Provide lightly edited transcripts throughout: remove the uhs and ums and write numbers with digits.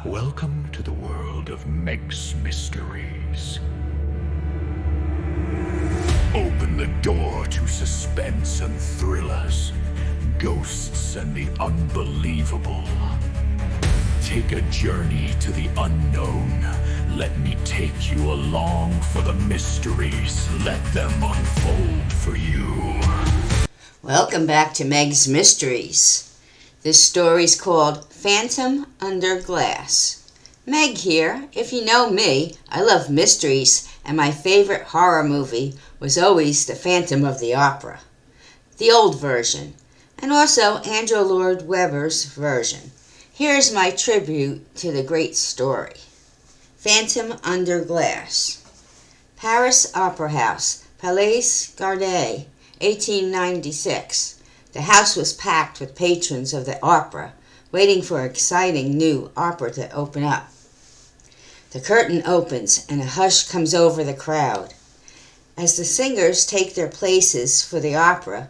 Welcome to the world of Meg's mysteries. Open the door to suspense and thrillers, ghosts and the unbelievable. Take a journey to the unknown. Let me take you along for the mysteries. Let them unfold for you. Welcome back to Meg's Mysteries. This story's called Phantom Under Glass. Meg here. If you know me, I love mysteries, and my favorite horror movie was always The Phantom of the Opera, the old version, and also Andrew Lloyd Webber's version. Here's my tribute to the great story. Phantom Under Glass. Paris Opera House, Palais Garvey, 1896. The house was packed with patrons of the opera, waiting for an exciting new opera to open up. The curtain opens and a hush comes over the crowd. As the singers take their places for the opera,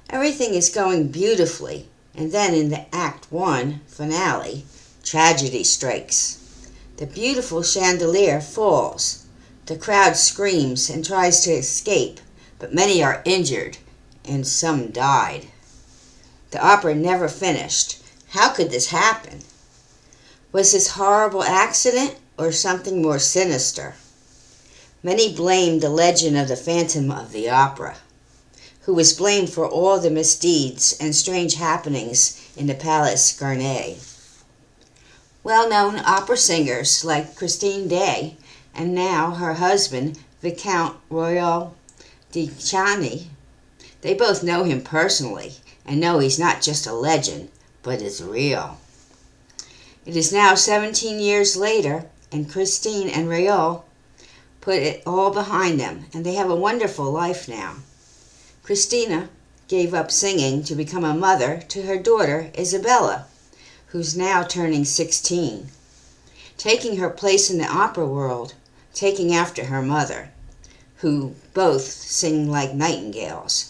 everything is going beautifully, and then in the Act 1 finale, tragedy strikes. The beautiful chandelier falls. The crowd screams and tries to escape, but many are injured, and some died. The opera never finished. How could this happen? Was this horrible accident or something more sinister? Many blamed the legend of the Phantom of the Opera, who was blamed for all the misdeeds and strange happenings in the Palais Garnier. Well-known opera singers like Christine Day and now her husband, Viscount Royal de Chany, they both know him personally and know he's not just a legend, but is real. It is now 17 years later, and Christine and Royal put it all behind them, and they have a wonderful life now. Christina gave up singing to become a mother to her daughter, Isabella, who's now turning 16, taking her place in the opera world, taking after her mother, who both sing like nightingales.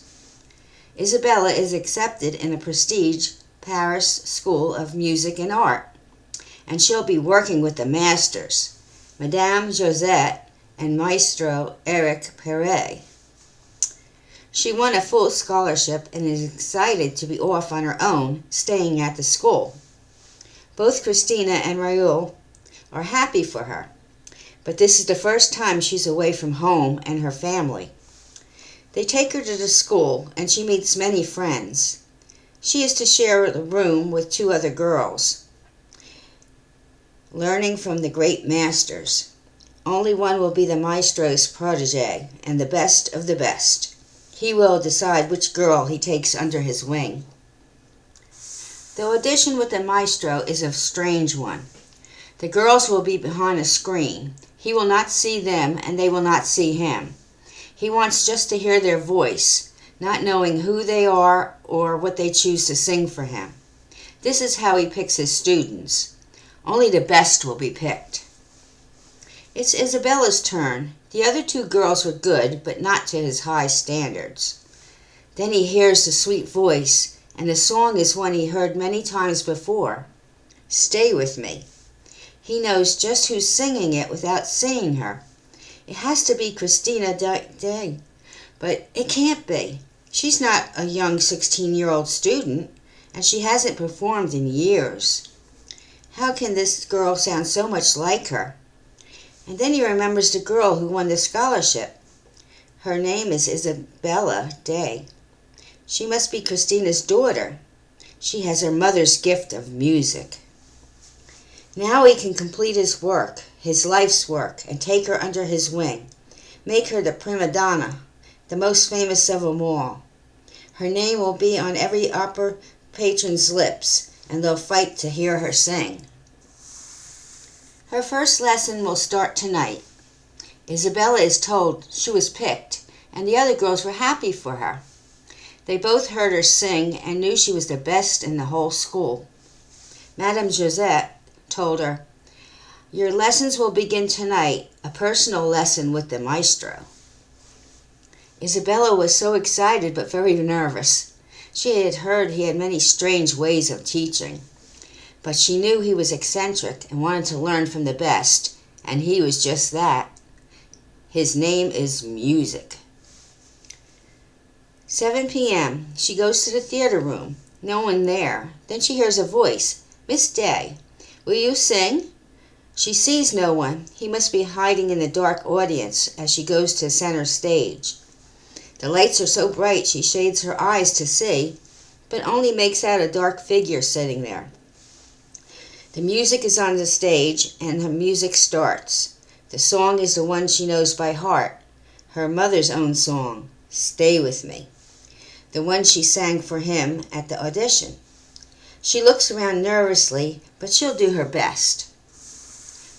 Isabella is accepted in a prestige Paris School of Music and Art, and she'll be working with the masters, Madame Josette and Maestro Eric Perret. She won a full scholarship and is excited to be off on her own, staying at the school. Both Christina and Raoul are happy for her, but this is the first time she's away from home and her family. They take her to the school, and she meets many friends. She is to share the room with two other girls, learning from the great masters. Only one will be the maestro's protege, and the best of the best. He will decide which girl he takes under his wing. The audition with the maestro is a strange one. The girls will be behind a screen. He will not see them, and they will not see him. He wants just to hear their voice, not knowing who they are or what they choose to sing for him. This is how he picks his students. Only the best will be picked. It's Isabella's turn. The other two girls were good, but not to his high standards. Then he hears the sweet voice, and the song is one he heard many times before. Stay with me. He knows just who's singing it without seeing her. It has to be Christina Day, but it can't be. She's not a young 16-year-old student, and she hasn't performed in years. How can this girl sound so much like her? And then he remembers the girl who won the scholarship. Her name is Isabella Day. She must be Christina's daughter. She has her mother's gift of music. Now he can complete his work, his life's work, and take her under his wing. Make her the prima donna, the most famous of them all. Her name will be on every opera patron's lips, and they'll fight to hear her sing. Her first lesson will start tonight. Isabella is told she was picked, and the other girls were happy for her. They both heard her sing and knew she was the best in the whole school. Madame Josette told her, "Your lessons will begin tonight, a personal lesson with the maestro." Isabella was so excited but very nervous. She had heard he had many strange ways of teaching. but she knew he was eccentric and wanted to learn from the best, and he was just that. His name is Music. 7 p.m. She goes to the theater room. No one there. Then she hears a voice. "Miss Day, will you sing?" She sees no one. He must be hiding in the dark audience as she goes to center stage. The lights are so bright she shades her eyes to see, but only makes out a dark figure sitting there. The music is on the stage, and the music starts. The song is the one she knows by heart, her mother's own song, "Stay With Me," the one she sang for him at the audition. She looks around nervously, but she'll do her best.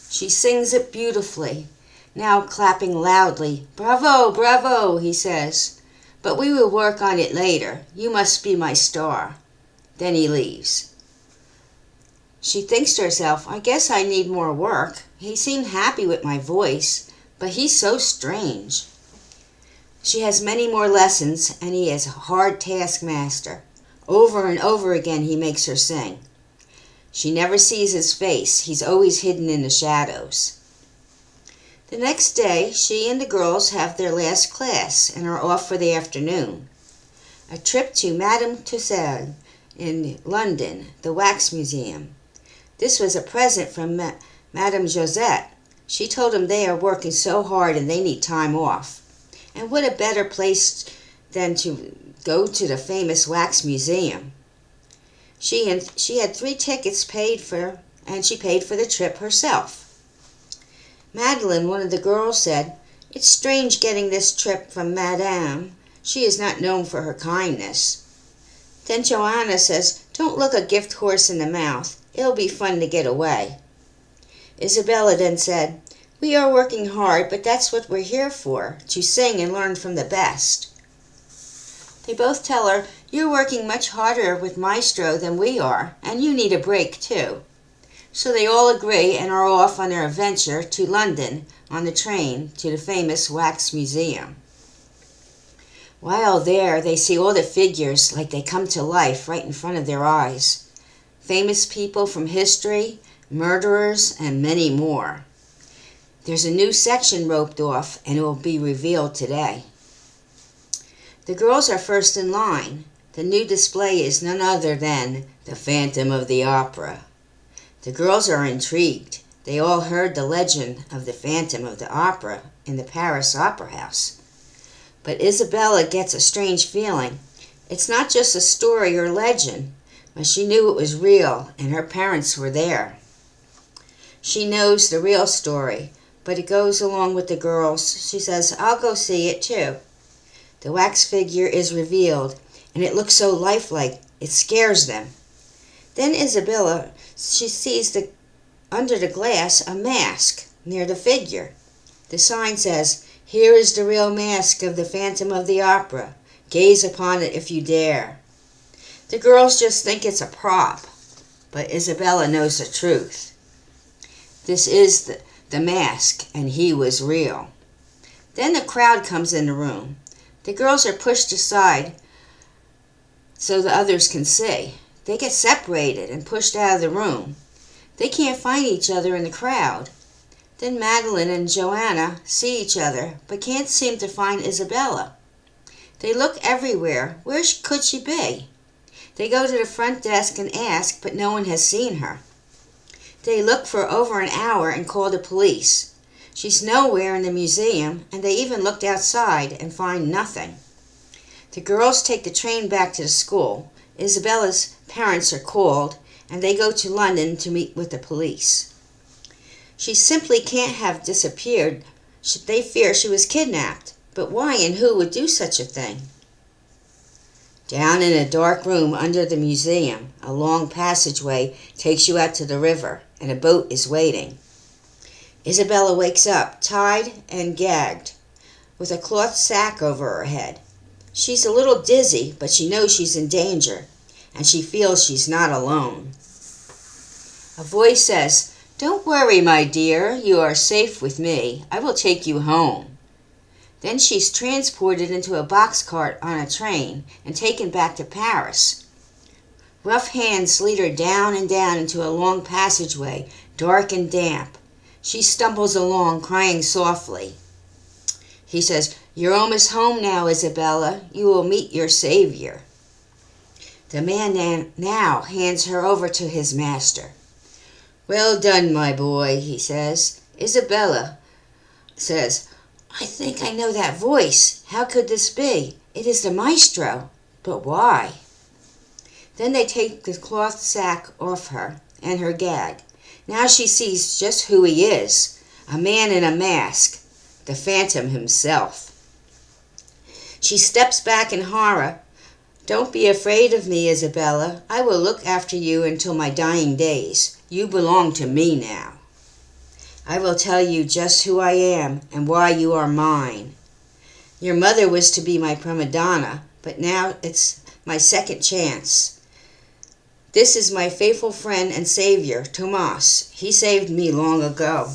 She sings it beautifully, now clapping loudly. "Bravo, bravo," he says. "But we will work on it later. You must be my star." Then he leaves. She thinks to herself, "I guess I need more work. He seemed happy with my voice, but he's so strange." She has many more lessons, and he is a hard taskmaster. Over and over again he makes her sing. She never sees his face. He's always hidden in the shadows. The next day, she and the girls have their last class and are off for the afternoon. A trip to Madame Tussauds in London, the wax museum. This was a present from Madame Josette. She told them they are working so hard and they need time off. And what a better place than to go to the famous wax museum. She had 3 tickets paid for, and she paid for the trip herself. Madeline, one of the girls, said, "It's strange getting this trip from Madame. She is not known for her kindness." Then Joanna says, "Don't look a gift horse in the mouth. It'll be fun to get away." Isabella then said, "We are working hard, but that's what we're here for, to sing and learn from the best." They both tell her, "You're working much harder with Maestro than we are, and you need a break too." So they all agree and are off on their adventure to London on the train to the famous wax museum. While there, they see all the figures like they come to life right in front of their eyes. Famous people from history, murderers, and many more. There's a new section roped off, and it will be revealed today. The girls are first in line. The new display is none other than the Phantom of the Opera. The girls are intrigued. They all heard the legend of the Phantom of the Opera in the Paris Opera House. But Isabella gets a strange feeling. It's not just a story or legend, but she knew it was real, and her parents were there. She knows the real story, but it goes along with the girls. She says, "I'll go see it too." The wax figure is revealed, and it looks so lifelike, it scares them. Then Isabella, she sees under the glass a mask near the figure. The sign says, "Here is the real mask of the Phantom of the Opera. Gaze upon it if you dare." The girls just think it's a prop, but Isabella knows the truth. This is the mask, and he was real. Then the crowd comes in the room. The girls are pushed aside so the others can see. They get separated and pushed out of the room. They can't find each other in the crowd. Then Madeline and Joanna see each other, but can't seem to find Isabella. They look everywhere. Where could she be? They go to the front desk and ask, but no one has seen her. They look for over an hour and call the police. She's nowhere in the museum, and they even looked outside and find nothing. The girls take the train back to the school. Isabella's parents are called, and they go to London to meet with the police. She simply can't have disappeared. They fear she was kidnapped. But why and who would do such a thing? Down in a dark room under the museum, a long passageway takes you out to the river, and a boat is waiting. Isabella wakes up, tied and gagged, with a cloth sack over her head. She's a little dizzy, but she knows she's in danger, and she feels she's not alone. A voice says, "Don't worry, my dear, you are safe with me. I will take you home." Then she's transported into a boxcart on a train and taken back to Paris. Rough hands lead her down and down into a long passageway, dark and damp. She stumbles along, crying softly. He says, "You're almost home now, Isabella. You will meet your Savior." The man now hands her over to his master. "Well done, my boy," he says. Isabella says, "I think I know that voice. How could this be? It is the maestro. But why?" Then they take the cloth sack off her and her gag. Now she sees just who he is, a man in a mask, the Phantom himself. She steps back in horror. "Don't be afraid of me, Isabella. I will look after you until my dying days. You belong to me now. I will tell you just who I am and why you are mine. Your mother was to be my prima donna, but now it's my second chance. This is my faithful friend and savior, Tomas. He saved me long ago.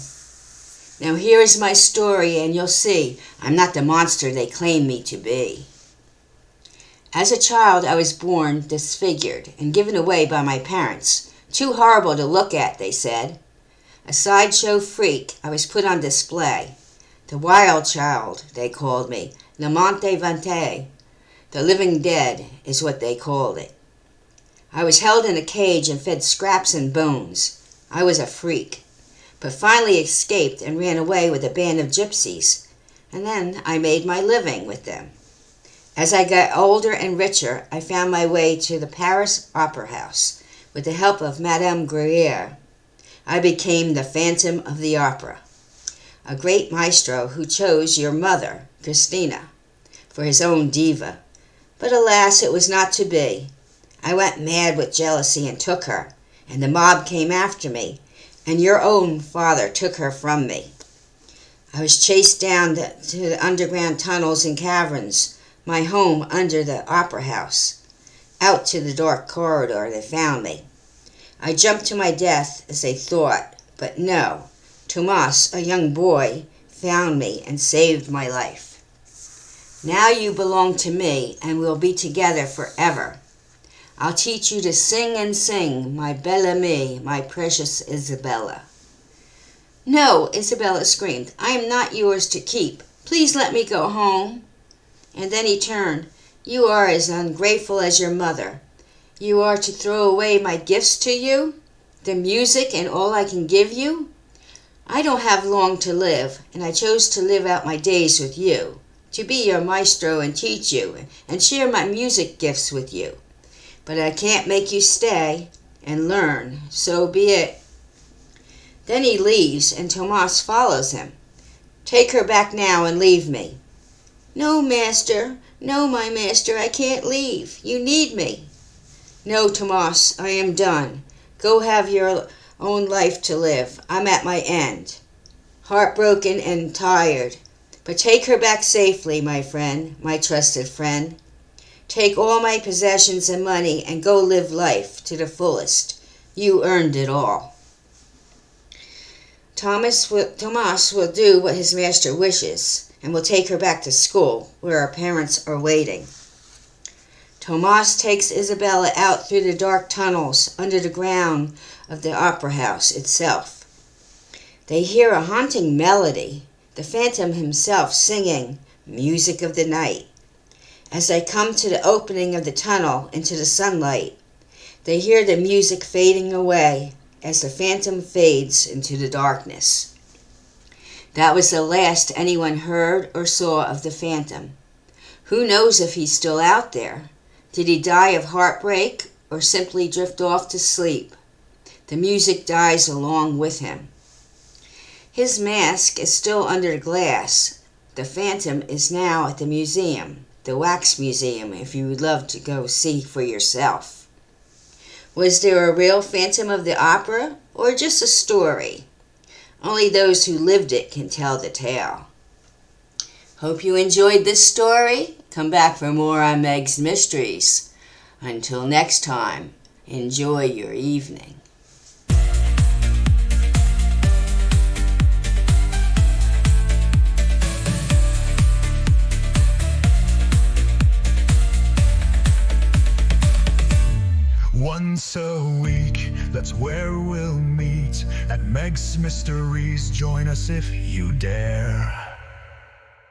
Now here is my story, and you'll see I'm not the monster they claim me to be. As a child, I was born disfigured and given away by my parents. Too horrible to look at, they said. A sideshow freak, I was put on display. The wild child, they called me. Le Monte Vante. The living dead is what they called it. I was held in a cage and fed scraps and bones. I was a freak, but finally escaped and ran away with a band of gypsies, and then I made my living with them. As I got older and richer, I found my way to the Paris Opera House. With the help of Madame Gruyere, I became the Phantom of the Opera, a great maestro who chose your mother, Christina, for his own diva. But alas, it was not to be. I went mad with jealousy and took her, and the mob came after me, and your own father took her from me. I was chased down to the underground tunnels and caverns, my home under the opera house. Out to the dark corridor they found me. I jumped to my death as they thought, but no. Tomas, a young boy, found me and saved my life. Now you belong to me, and we'll be together forever. I'll teach you to sing and sing, my belle amie, my precious Isabella. No, Isabella screamed. I am not yours to keep. Please let me go home. And then he turned. You are as ungrateful as your mother. You are to throw away my gifts to you? The music and all I can give you? I don't have long to live, and I chose to live out my days with you, to be your maestro and teach you, and share my music gifts with you. But I can't make you stay and learn, so be it. Then he leaves, and Tomas follows him. Take her back now and leave me. No, master. No, my master, I can't leave. You need me. No, Tomas, I am done. Go have your own life to live. I'm at my end. Heartbroken and tired. But take her back safely, my friend, my trusted friend. Take all my possessions and money and go live life to the fullest. You earned it all. Tomas will do what his master wishes, and will take her back to school, where her parents are waiting. Tomas takes Isabella out through the dark tunnels under the ground of the opera house itself. They hear a haunting melody, the Phantom himself singing Music of the Night. As they come to the opening of the tunnel into the sunlight, they hear the music fading away as the Phantom fades into the darkness. That was the last anyone heard or saw of the Phantom. Who knows if he's still out there? Did he die of heartbreak or simply drift off to sleep? The music dies along with him. His mask is still under glass. The Phantom is now at the museum, the Wax Museum, if you would love to go see for yourself. Was there a real Phantom of the Opera or just a story? Only those who lived it can tell the tale. Hope you enjoyed this story. Come back for more on Meg's Mysteries. Until next time, enjoy your evening. One that's where we'll meet. At Meg's Mysteries, join us if you dare.